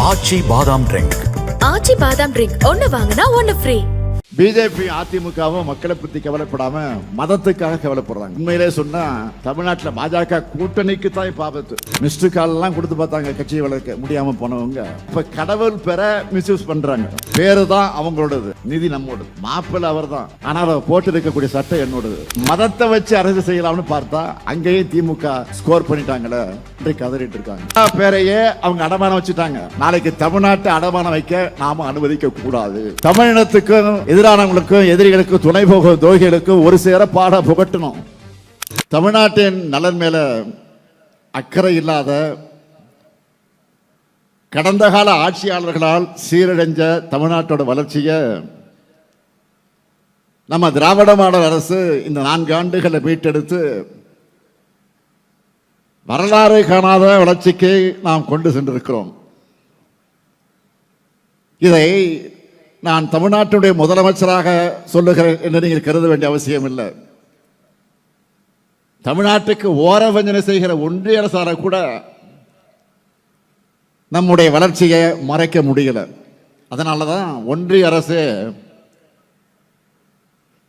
ஆச்சி பாதாம் ட்ரிங்க். ஆச்சி பாதாம் ட்ரிங்க் ஒன்னு வாங்கினா ஒன்னு ஃப்ரீ. பிஜேபி அதிமுகவும் மக்களை பத்தி கவலைப்படாம மதத்துக்காக கவலைப்படுறாங்க. உண்மையிலே சொன்னா தமிழ்நாட்டில் பாஜக கூட்டணிக்கு தான் இப்ப ஆபத்து. மிஸ்டு கால் எல்லாம் கொடுத்து பார்த்தாங்க கட்சியை வளர்க்க முடியாம போனவங்க இப்ப கடவுள் பெற மிஸ்யூஸ் பண்றாங்க. பேரு தான் அவங்களோடது, நிதி நம்மோடது, மாப்பிள்ள அவர் தான். ஆனால் அவர் போட்டு இருக்கக்கூடிய சட்டம் என்னோடது. மதத்தை வச்சு அரசு செய்யலாம்னு பார்த்தா அங்கேயே திமுக ஸ்கோர் பண்ணிட்டாங்களே, கதறிட்டு இருக்காங்க. பேரையே அவங்க அடமானம் வச்சுட்டாங்க. நாளைக்கு தமிழ்நாட்டை அடமானம் வைக்க நாம அனுமதிக்க கூடாது. தமிழினத்துக்கும் எதிரானவங்களுக்கும் எதிரிகளுக்கும் துணை போகும் துரோகிகளுக்கும் ஒரு சேர பாட புகட்டணும். தமிழ்நாட்டின் நலன் மேல அக்கறை இல்லாத கடந்த கால ஆட்சியாளர்களால் சீரடைஞ்ச தமிழ்நாட்டோட வளர்ச்சியை நம்ம திராவிட மாடல் அரசு இந்த 4 ஆண்டுகளை மீட்டெடுத்து வரலாறு காணாத வளர்ச்சிக்கு நாம் கொண்டு சென்றிருக்கிறோம். இதை நான் தமிழ்நாட்டுடைய முதலமைச்சராக சொல்லுகிறேன் என்று நீங்கள் கருத வேண்டிய அவசியம் இல்லை. தமிழ்நாட்டுக்கு ஓரவஞ்சனை செய்கிற ஒன்றிய அரசால கூட நம்முடைய வளர்ச்சியை மறைக்க முடியல. அதனாலதான் ஒன்றிய அரசு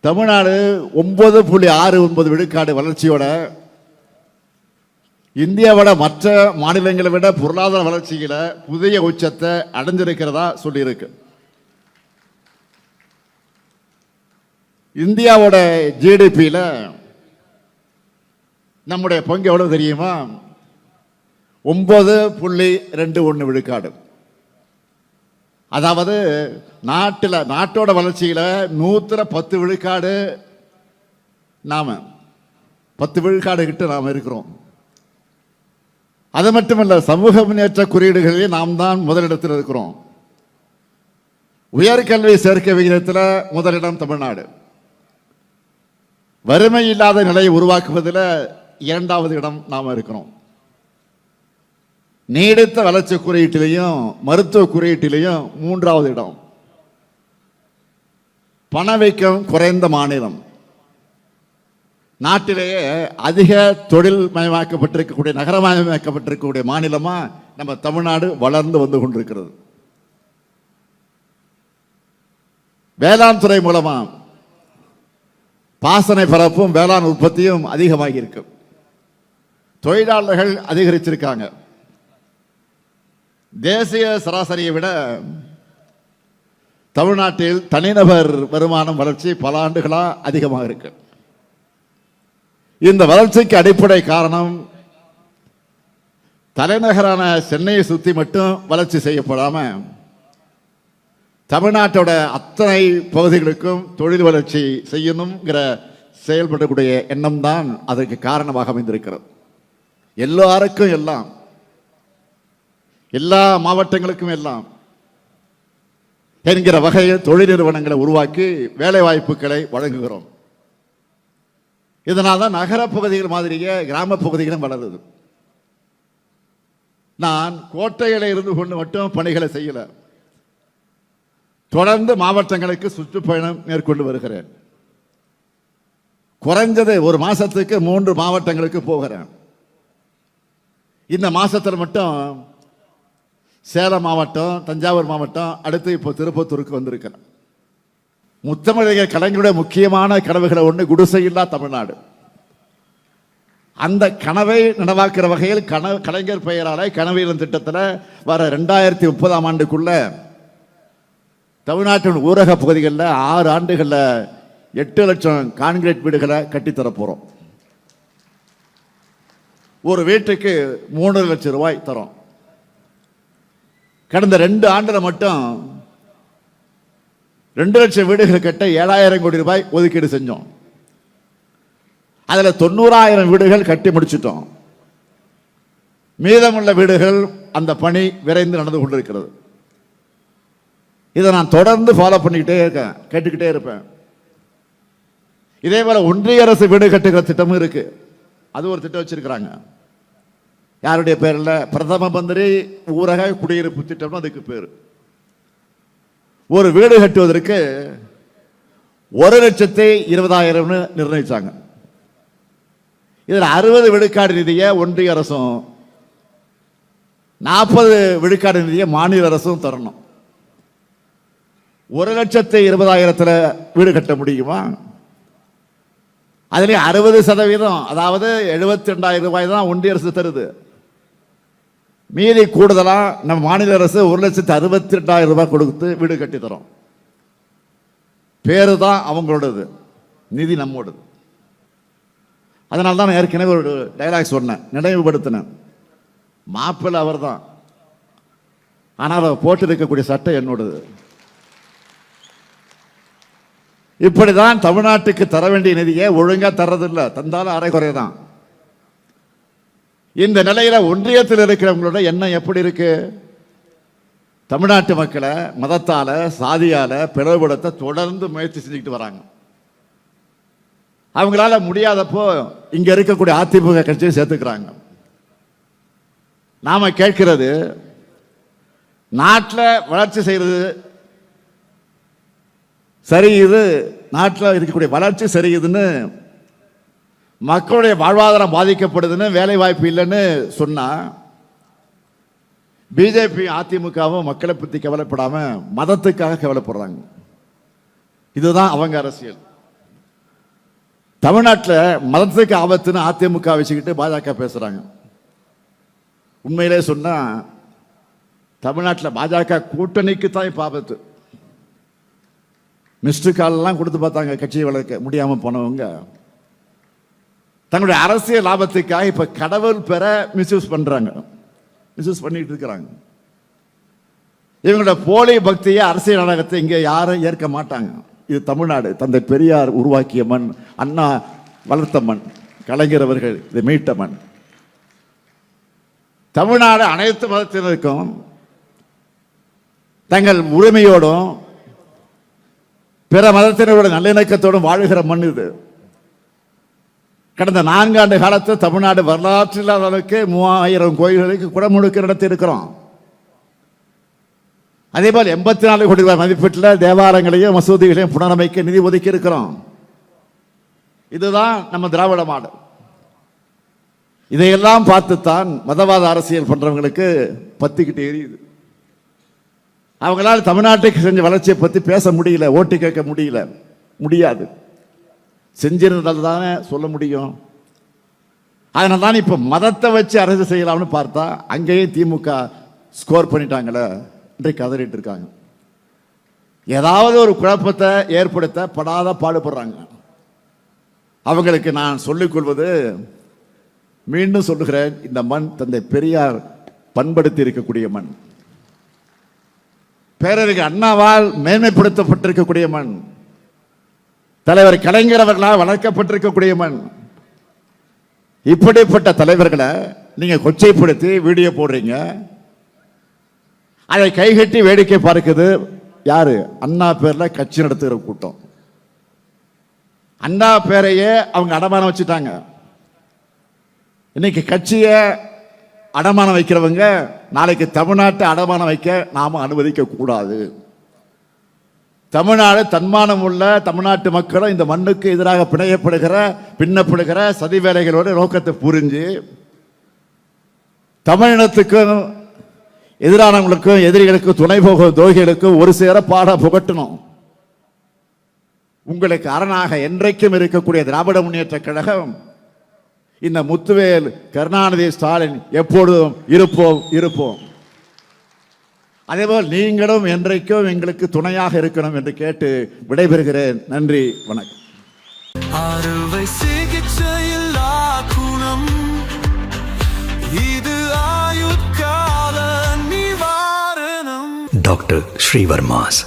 தமிழ்நாடு 9.69 விழுக்காடு வளர்ச்சியோட இந்தியாவோட மற்ற மாநிலங்களை விட பொருளாதார வளர்ச்சியில புதிய உச்சத்தை அடைஞ்சிருக்கிறதா சொல்லியிருக்கு. இந்தியாவோட ஜிடிபியில நம்முடைய பங்கு எவ்வளவு தெரியுமா? 9.21 விழுக்காடு. அதாவது நாட்டோட வளர்ச்சியில 110 விழுக்காடு நாம 10 விழுக்காடு கிட்ட நாம இருக்கிறோம். அது மட்டுமல்ல, சமூக முன்னேற்ற குறியீடுகளில் நாம் தான் முதலிடத்தில் இருக்கிறோம். உயர்கல்வி சேர்க்கை விகிதத்தில் முதலிடம் தமிழ்நாடு. வறுமை இல்லாத நிலையை உருவாக்குவதில் 2வது இடம் நாம் இருக்கிறோம். நீடித்த வளர்ச்சி குறியீட்டிலையும் மருத்துவ குறியீட்டிலையும் 3வது இடம். பணவீக்கம் குறைந்த மாநிலம். நாட்டிலேயே அதிக தொழில் மயமாக்கப்பட்டிருக்கக்கூடிய நகரமயமாக்கப்பட்டிருக்கக்கூடிய மாநிலமா நம்ம தமிழ்நாடு வளர்ந்து வந்து கொண்டிருக்கிறது. வேளாண் துறை மூலமா பாசனை பரப்பும் வேளாண் உற்பத்தியும் அதிகமாகி இருக்கு. தொழிலாளர்கள் அதிகரிச்சிருக்காங்க. தேசிய சராசரியை விட தமிழ்நாட்டில் தனிநபர் வருமானம் வளர்ச்சி பல ஆண்டுகளா அதிகமாக இருக்கு. இந்த வளர்ச்சிக்கு அடிப்படை காரணம் தலைநகரான சென்னையை சுத்தி மட்டும் வளர்ச்சி செய்யப்படாம தமிழ்நாட்டோட அத்தனை பகுதிகளுக்கும் தொழில் வளர்ச்சி செய்யணுங்கிற செயல்படக்கூடிய எண்ணம் தான் அதற்கு காரணமாக அமைந்திருக்கிறது. எல்லாருக்கும் எல்லாம், எல்லா மாவட்டங்களுக்கும் எல்லாம் என்கிற வகையில் தொழில் நிறுவனங்களை உருவாக்கி வேலை வாய்ப்புகளை வழங்குகிறோம். இதனால தான் நகர பகுதிகள் மாதிரியே கிராம பகுதிகளும் வளருது. நான் கோட்டையில இருந்து கொண்டு மட்டும் பணிகளை செய்யல, தொடர்ந்து மாவட்டங்களுக்கு சுற்றுப்பயணம் மேற்கொண்டு வருகிறேன். குறைஞ்சது ஒரு மாசத்துக்கு 3 மாவட்டங்களுக்கு போகிறேன். இந்த மாசத்தில் மட்டும் சேலம் மாவட்டம், தஞ்சாவூர் மாவட்டம், அடுத்து இப்போ திருப்பத்தூருக்கு வந்திருக்கிறேன். முத்தமிழக கலைஞருடைய முக்கியமான கனவுகளை ஒன்று குடிசையில்லா தமிழ்நாடு. அந்த கனவை நனவாக்குற வகையில் கலைஞர் பெயரால கனவியல் திட்டத்தில் வர 2030ஆம் ஆண்டுக்குள்ள தமிழ்நாட்டின் ஊரக பகுதிகளில் 6 ஆண்டுகளில் 8 லட்சம் கான்கிரீட் வீடுகளை கட்டித்தர போறோம். ஒரு வீட்டுக்கு 3 லட்சம் ரூபாய் தரோம். கடந்த 2 ஆண்டுல மட்டும் 2 லட்சம் வீடுகள் கட்ட 7,000 கோடி ரூபாய் ஒதுக்கீடு செஞ்சோம். அதுல 90,000 வீடுகள் கட்டி முடிச்சிட்டோம். மீதமுள்ள வீடுகள் அந்த பணி விரைந்து நடந்து கொண்டிருக்கிறது. இதை நான் தொடர்ந்து ஃபாலோ பண்ணிக்கிட்டே இருக்கேன், கேட்டுக்கிட்டே இருப்பேன். இதே போல ஒன்றிய அரசு வீடு கட்டுகிற திட்டமும் இருக்கு. அது ஒரு திட்டம் வச்சிருக்கிறாங்க. யாருடைய பேர்ல? பிரதம மந்திரி ஊரக குடியிருப்பு திட்டம் அதுக்கு பேரு. ஒரு வீடு கட்டுவதற்கு 1,20,000 நிர்ணயிச்சாங்க. இதில் 60 விழுக்காடு நிதியை ஒன்றிய அரசும் 40 விழுக்காடு நிதியை மாநில அரசும் தரணும். 1,20,000 வீடு கட்ட முடியுமா? அதுலேயே 60%, அதாவது 72,000 ரூபாய் தான் ஒன்றிய அரசு தருது. மீதி கூடுதலா நம்ம மாநில அரசு 1,62,000 ரூபாய் கொடுத்து வீடு கட்டி தரோம். பேரு தான் அவங்களோடது, நிதி நம்மோடது. அதனால தான் நான் ஏற்கனவே ஒரு டைலாக் சொன்னேன், நினைவுபடுத்தினேன். மாப்பிள்ளை அவர் தான், ஆனால் அவர் போட்டு இருக்கக்கூடிய சட்டை என்னோடது. இப்படிதான் தமிழ்நாட்டுக்கு தர வேண்டிய நிதியை ஒழுங்கா தர்றதில்லை, தந்தாலும் அரைக்குறை தான். இந்த நிலையில ஒன்றியத்தில் இருக்கிறவங்களோட எண்ணம் எப்படி இருக்கு? தமிழ்நாட்டு மக்களை மதத்தால சாதியால பிளவுபடுத்த தொடர்ந்து முயற்சி செஞ்சுக்கிட்டு வராங்க. அவங்களால முடியாதப்போ இங்க இருக்கக்கூடிய அதிமுக கட்சியை சேர்த்துக்கிறாங்க. நாம கேட்கிறது, நாட்டில் வளர்ச்சி செய்யறது சரியுது, நாட்டில் இருக்கக்கூடிய வளர்ச்சி சரியுதுன்னு, மக்களுடைய வாழ்வாதாரம் பாதிக்கப்படுதுன்னு, வேலை வாய்ப்பு இல்லைன்னு சொன்னா, பிஜேபி அதிமுகவும் மக்களை பற்றி கவலைப்படாம மதத்துக்காக கவலைப்படுறாங்க. இதுதான் அவங்க அரசியல். தமிழ்நாட்டில் மதத்துக்கு ஆபத்துன்னு அதிமுக வச்சுக்கிட்டு பாஜக பேசுறாங்க. உண்மையிலே சொன்னா தமிழ்நாட்டில் பாஜக கூட்டணிக்கு தான் இப்ப ஆபத்து. மிஸ்டு கால்லாம் கொடுத்து பார்த்தாங்க கட்சியை வளர்க்க முடியாம போனவங்க. தங்களுடைய அரசியல் லாபத்துக்காக இப்ப கடவுள் பெற மிஸ்யூஸ் பண்றாங்க, மிஸ்யூஸ் பண்ணிட்டு இருக்கிறாங்க. இவங்களோட போலி பக்தியை, அரசியல் நாடகத்தை இங்கே யாரும் ஏற்க மாட்டாங்க. இது தமிழ்நாடு, தந்தை பெரியார் உருவாக்கிய மண், அண்ணா வளர்த்த மண், கலைஞர் அவர்கள் இதை மீட்ட மண். தமிழ்நாடு அனைத்து மதத்தினருக்கும் தங்கள் உரிமையோடும் பிற மதத்தினரோட நல்லிணக்கத்தோடும் வாழுகிற மண் இது. கடந்த 4 ஆண்டு காலத்தில் தமிழ்நாடு வரலாற்று இல்லாத அளவுக்கு 3000 கோயில்களுக்கு குடமுழுக்கு நடத்தி இருக்கிறோம். அதே போல் 84 கோடி ரூபாய் மதிப்பீட்டில் தேவாலயங்களையும் மசூதிகளையும் புனரமைக்க நிதி ஒதுக்கி இருக்கிறோம். இதுதான் நம்ம திராவிட மாடல். இதையெல்லாம் பார்த்துத்தான் மதவாத அரசியல் பண்றவங்களுக்கு பத்திக்கிட்டு எரியுது. அவங்களால தமிழ்நாட்டுக்கு செஞ்ச வளர்ச்சியை பத்தி பேச முடியல, ஓட்டு கேட்க முடியல, முடியாது. செஞ்சிருந்தால் தானே சொல்ல முடியும். அதனால தான் இப்ப மதத்தை வச்சு அரசு செய்யலாம்னு பார்த்தா அங்கேயும் திமுக ஸ்கோர் பண்ணிட்டாங்களே, இன்றைக்கு கதறிட்டு இருக்காங்க. ஏதாவது ஒரு குழப்பத்தை ஏற்படுத்த படாத பாடுபடுறாங்க. அவங்களுக்கு நான் சொல்லிக் கொள்வது, மீண்டும் சொல்லுகிறேன், இந்த மண் தந்தை பெரியார் பண்படுத்தி இருக்கக்கூடிய மண், பேரறிஞர் அண்ணாவால் மேன்மைப்படுத்தப்பட்டிருக்கக்கூடிய மண், தலைவர் கலைஞர் அவர்களால் வளர்க்கப்பட்டிருக்கக்கூடிய மண். இப்படிப்பட்ட தலைவர்களை நீங்க கொச்சைப்படுத்தி வீடியோ போடுறீங்க. அதை கைகட்டி வேடிக்கை பார்க்குது யாரு? அண்ணா பேர்ல கட்சி நடத்துகிற கூட்டம். அண்ணா பேரையே அவங்க அடமானம் வச்சுட்டாங்க. இன்னைக்கு கட்சியை அடமானம் வைக்கிறவங்க நாளைக்கு தமிழ்நாட்டை அடமானம் வைக்க நாம அனுமதிக்க கூடாது. தமிழ்நாடு தன்மானம் உள்ள தமிழ்நாட்டு மக்களும் இந்த மண்ணுக்கு எதிராக பின்னப்படுகிற சதி வேலைகளோட நோக்கத்தை புரிஞ்சு தமிழினத்துக்கும் எதிரானவங்களுக்கும் எதிரிகளுக்கும் துணை போகும் துரோகிகளுக்கும் ஒரு சேர பாட புகட்டணும். உங்களுக்கு அரணாக என்றைக்கும் இருக்கக்கூடிய திராவிட முன்னேற்ற கழகம், இந்த முத்துவேல், கருணாநிதி, ஸ்டாலின் எப்பொழுதும் இருப்போம். அதேபோல் நீங்களும் என்றைக்கும் எங்களுக்கு துணையாக இருக்கணும் என்று கேட்டு விடைபெறுகிறேன். நன்றி, வணக்கம். அறுவை சிகிச்சையில் குணம் இது ஆயுட்கால நிவாரணம். டாக்டர் ஸ்ரீவர்மாஸ்